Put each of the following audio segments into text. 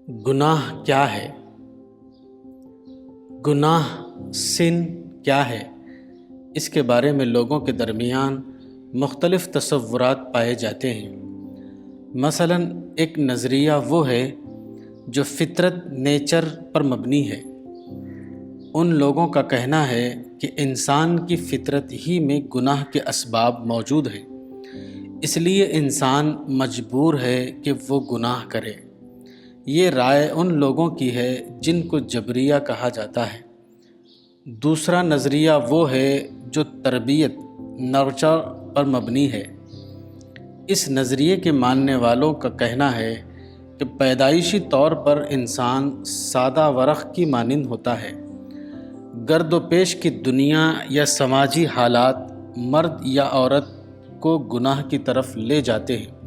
گناہ کیا ہے؟ گناہ سن کیا ہے؟ اس کے بارے میں لوگوں کے درمیان مختلف تصورات پائے جاتے ہیں۔ مثلاً ایک نظریہ وہ ہے جو فطرت نیچر پر مبنی ہے۔ ان لوگوں کا کہنا ہے کہ انسان کی فطرت ہی میں گناہ کے اسباب موجود ہیں، اس لیے انسان مجبور ہے کہ وہ گناہ کرے۔ یہ رائے ان لوگوں کی ہے جن کو جبریہ کہا جاتا ہے۔ دوسرا نظریہ وہ ہے جو تربیت نرچر پر مبنی ہے۔ اس نظریے کے ماننے والوں کا کہنا ہے کہ پیدائشی طور پر انسان سادہ ورق کی مانند ہوتا ہے۔ گرد و پیش کی دنیا یا سماجی حالات مرد یا عورت کو گناہ کی طرف لے جاتے ہیں۔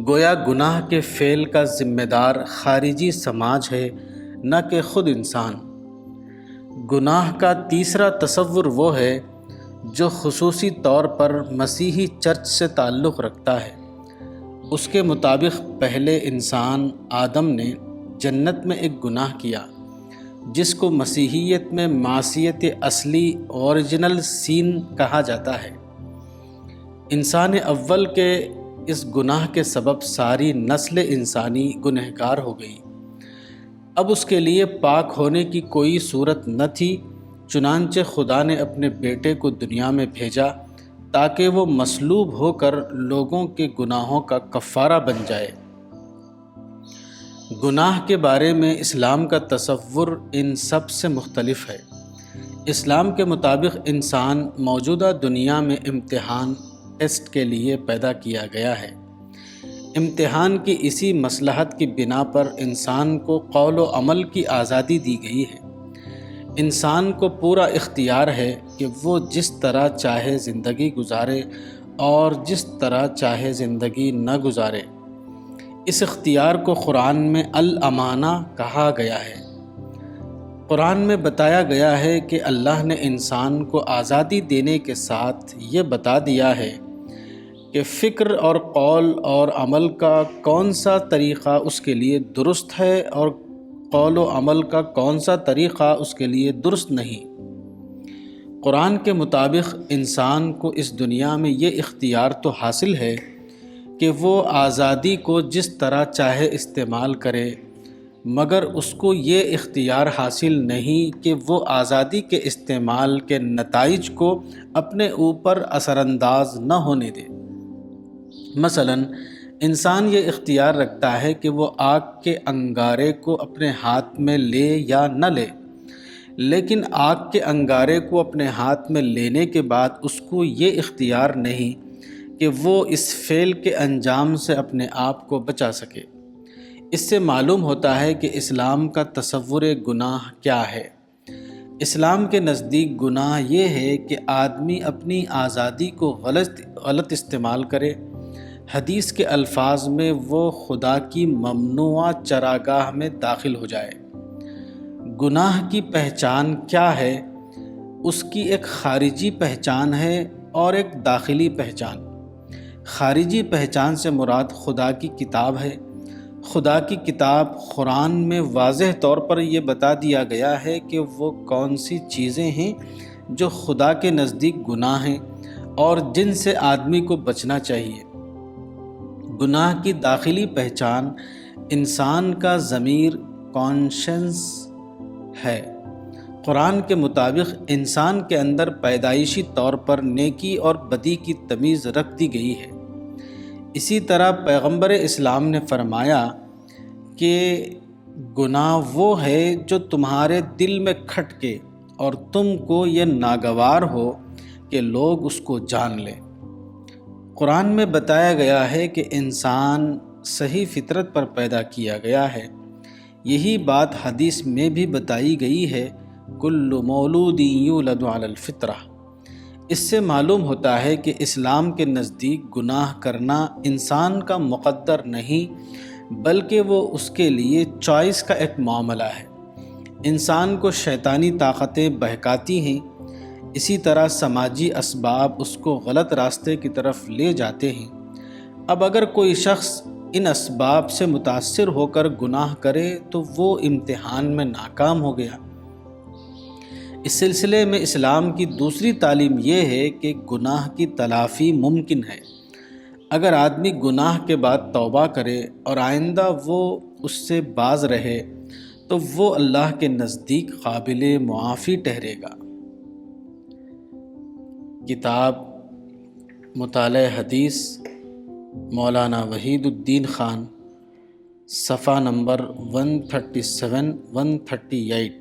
گویا گناہ کے فعل کا ذمہ دار خارجی سماج ہے، نہ کہ خود انسان۔ گناہ کا تیسرا تصور وہ ہے جو خصوصی طور پر مسیحی چرچ سے تعلق رکھتا ہے۔ اس کے مطابق پہلے انسان آدم نے جنت میں ایک گناہ کیا، جس کو مسیحیت میں معصیت اصلی اوریجنل سین کہا جاتا ہے۔ انسان اول کے اس گناہ کے سبب ساری نسل انسانی گنہگار ہو گئی۔ اب اس کے لیے پاک ہونے کی کوئی صورت نہ تھی، چنانچہ خدا نے اپنے بیٹے کو دنیا میں بھیجا تاکہ وہ مصلوب ہو کر لوگوں کے گناہوں کا کفارہ بن جائے۔ گناہ کے بارے میں اسلام کا تصور ان سب سے مختلف ہے۔ اسلام کے مطابق انسان موجودہ دنیا میں امتحان ٹیسٹ کے لیے پیدا کیا گیا ہے۔ امتحان کی اسی مصلحت کی بنا پر انسان کو قول و عمل کی آزادی دی گئی ہے۔ انسان کو پورا اختیار ہے کہ وہ جس طرح چاہے زندگی گزارے اور جس طرح چاہے زندگی نہ گزارے۔ اس اختیار کو قرآن میں الامانہ کہا گیا ہے۔ قرآن میں بتایا گیا ہے کہ اللہ نے انسان کو آزادی دینے کے ساتھ یہ بتا دیا ہے کہ فکر اور قول اور عمل کا کون سا طریقہ اس کے لیے درست ہے اور قول و عمل کا کون سا طریقہ اس کے لیے درست نہیں۔ قرآن کے مطابق انسان کو اس دنیا میں یہ اختیار تو حاصل ہے کہ وہ آزادی کو جس طرح چاہے استعمال کرے، مگر اس کو یہ اختیار حاصل نہیں کہ وہ آزادی کے استعمال کے نتائج کو اپنے اوپر اثر انداز نہ ہونے دے۔ مثلاً انسان یہ اختیار رکھتا ہے کہ وہ آگ کے انگارے کو اپنے ہاتھ میں لے یا نہ لے، لیکن آگ کے انگارے کو اپنے ہاتھ میں لینے کے بعد اس کو یہ اختیار نہیں کہ وہ اس فعل کے انجام سے اپنے آپ کو بچا سکے۔ اس سے معلوم ہوتا ہے کہ اسلام کا تصور گناہ کیا ہے۔ اسلام کے نزدیک گناہ یہ ہے کہ آدمی اپنی آزادی کو غلط استعمال کرے۔ حدیث کے الفاظ میں وہ خدا کی ممنوعہ چراگاہ میں داخل ہو جائے۔ گناہ کی پہچان کیا ہے؟ اس کی ایک خارجی پہچان ہے اور ایک داخلی پہچان۔ خارجی پہچان سے مراد خدا کی کتاب ہے۔ خدا کی کتاب قرآن میں واضح طور پر یہ بتا دیا گیا ہے کہ وہ کون سی چیزیں ہیں جو خدا کے نزدیک گناہ ہیں اور جن سے آدمی کو بچنا چاہیے۔ گناہ کی داخلی پہچان انسان کا ضمیر کانشنس ہے۔ قرآن کے مطابق انسان کے اندر پیدائشی طور پر نیکی اور بدی کی تمیز رکھ دی گئی ہے۔ اسی طرح پیغمبر اسلام نے فرمایا کہ گناہ وہ ہے جو تمہارے دل میں کھٹکے اور تم کو یہ ناگوار ہو کہ لوگ اس کو جان لیں۔ قرآن میں بتایا گیا ہے کہ انسان صحیح فطرت پر پیدا کیا گیا ہے۔ یہی بات حدیث میں بھی بتائی گئی ہے، کل مولود یولد علی الفطرہ۔ اس سے معلوم ہوتا ہے کہ اسلام کے نزدیک گناہ کرنا انسان کا مقدر نہیں، بلکہ وہ اس کے لیے چوائس کا ایک معاملہ ہے۔ انسان کو شیطانی طاقتیں بہکاتی ہیں، اسی طرح سماجی اسباب اس کو غلط راستے کی طرف لے جاتے ہیں۔ اب اگر کوئی شخص ان اسباب سے متاثر ہو کر گناہ کرے تو وہ امتحان میں ناکام ہو گیا۔ اس سلسلے میں اسلام کی دوسری تعلیم یہ ہے کہ گناہ کی تلافی ممکن ہے۔ اگر آدمی گناہ کے بعد توبہ کرے اور آئندہ وہ اس سے باز رہے تو وہ اللہ کے نزدیک قابل معافی ٹھہرے گا۔ کتاب مطالعہ حدیث مولانا وحید الدین خان، صفحہ نمبر 137 138۔